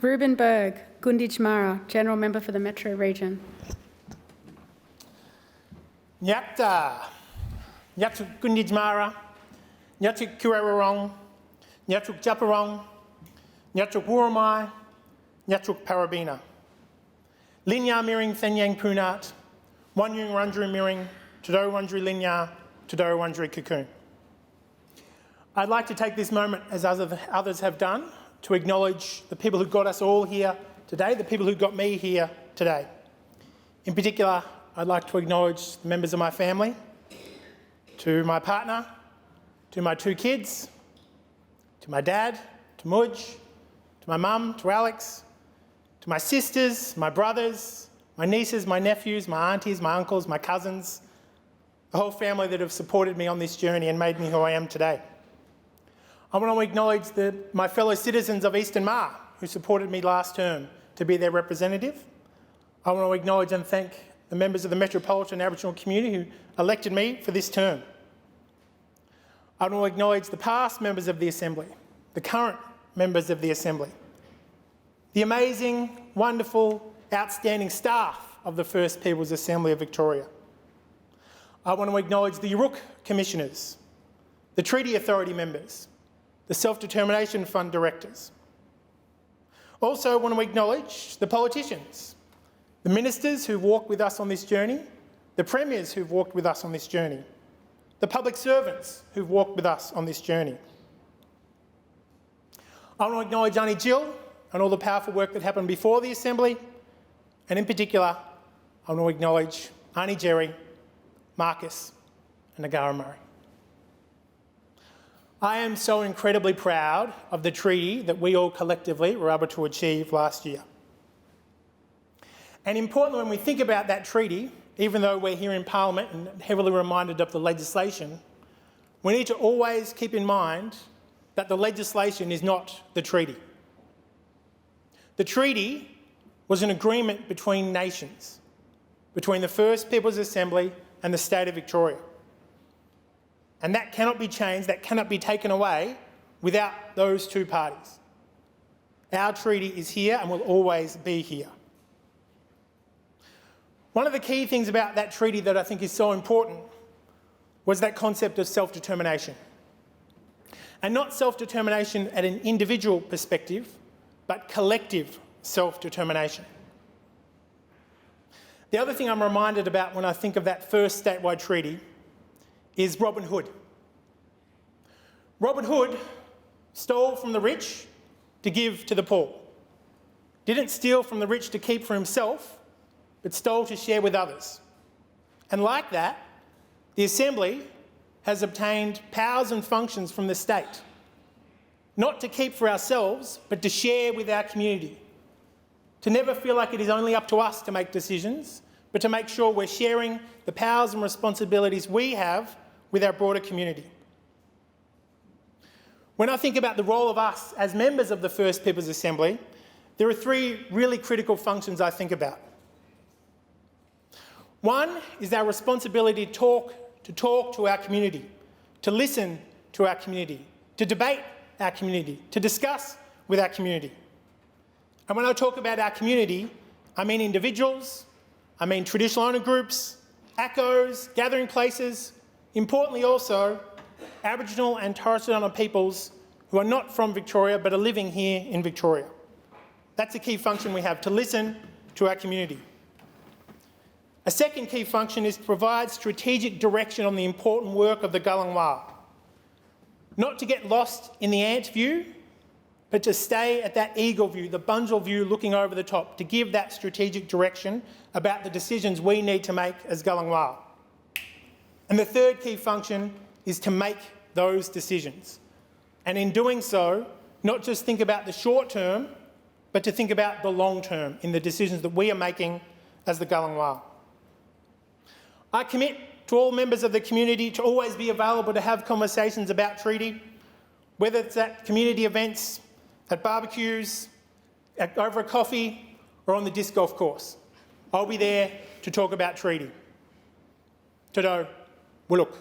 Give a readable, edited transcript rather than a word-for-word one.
Rueben Berg, Gunditj Mara, General Member for the Metro Region. Nyakta, Nyatuk Gunditj Mara, Nyatuk Kurararong, Nyatuk Japarong, Nyatuk Wuramai, Nyatuk Parabina. Linya Miring Thenyang Punat, Wanyung Rundri Miring, Todo Rundri Linya, Todo Rundri Cocoon. I'd like to take this moment, as others have done, to acknowledge the people who got us all here today, the people who got me here today. In particular, I'd like to acknowledge the members of my family, to my partner, to my 2 kids, to my dad, to Mudge, to my mum, to Alex, to my sisters, my brothers, my nieces, my nephews, my aunties, my uncles, my cousins, the whole family that have supported me on this journey and made me who I am today. I want to acknowledge my fellow citizens of Eastern Mar who supported me last term to be their representative. I want to acknowledge and thank the members of the Metropolitan Aboriginal community who elected me for this term. I want to acknowledge the past members of the Assembly, the current members of the Assembly, the amazing, wonderful, outstanding staff of the First Peoples Assembly of Victoria. I want to acknowledge the Uruk Commissioners, the Treaty Authority members, the Self-Determination Fund directors. Also want to acknowledge the politicians, the ministers who've walked with us on this journey, the premiers who've walked with us on this journey, the public servants who've walked with us on this journey. I want to acknowledge Auntie Jill and all the powerful work that happened before the Assembly, and in particular, I want to acknowledge Auntie Jerry, Marcus and Negara Murray. I am so incredibly proud of the treaty that we all collectively were able to achieve last year. And importantly, when we think about that treaty, even though we're here in Parliament and heavily reminded of the legislation, we need to always keep in mind that the legislation is not the treaty. The treaty was an agreement between nations, between the First Peoples Assembly and the State of Victoria. And that cannot be changed, that cannot be taken away without those 2 parties. Our treaty is here and will always be here. One of the key things about that treaty that I think is so important was that concept of self-determination. And not self-determination at an individual perspective, but collective self-determination. The other thing I'm reminded about when I think of that first statewide treaty is Robin Hood. Robin Hood stole from the rich to give to the poor. Didn't steal from the rich to keep for himself, but stole to share with others. And like that, the Assembly has obtained powers and functions from the state, not to keep for ourselves, but to share with our community. To never feel like it is only up to us to make decisions, but to make sure we're sharing the powers and responsibilities we have with our broader community. When I think about the role of us as members of the First Peoples Assembly, there are 3 really critical functions I think about. One is our responsibility to talk to our community, to listen to our community, to debate our community, to discuss with our community. And when I talk about our community, I mean individuals, I mean traditional owner groups, ACCOs, gathering places, importantly also, Aboriginal and Torres Strait Islander peoples who are not from Victoria but are living here in Victoria. That's a key function we have, to listen to our community. A second key function is to provide strategic direction on the important work of the Gellung Warl. Not to get lost in the ant view, but to stay at that eagle view, the bunzel view looking over the top, to give that strategic direction about the decisions we need to make as Gellung Warl. And the third key function is to make those decisions. And in doing so, not just think about the short term, but to think about the long term in the decisions that we are making as the Gellung Warl. I commit to all members of the community to always be available to have conversations about treaty, whether it's at community events, at barbecues, over a coffee, or on the disc golf course. I'll be there to talk about treaty. Todo, Wuluk.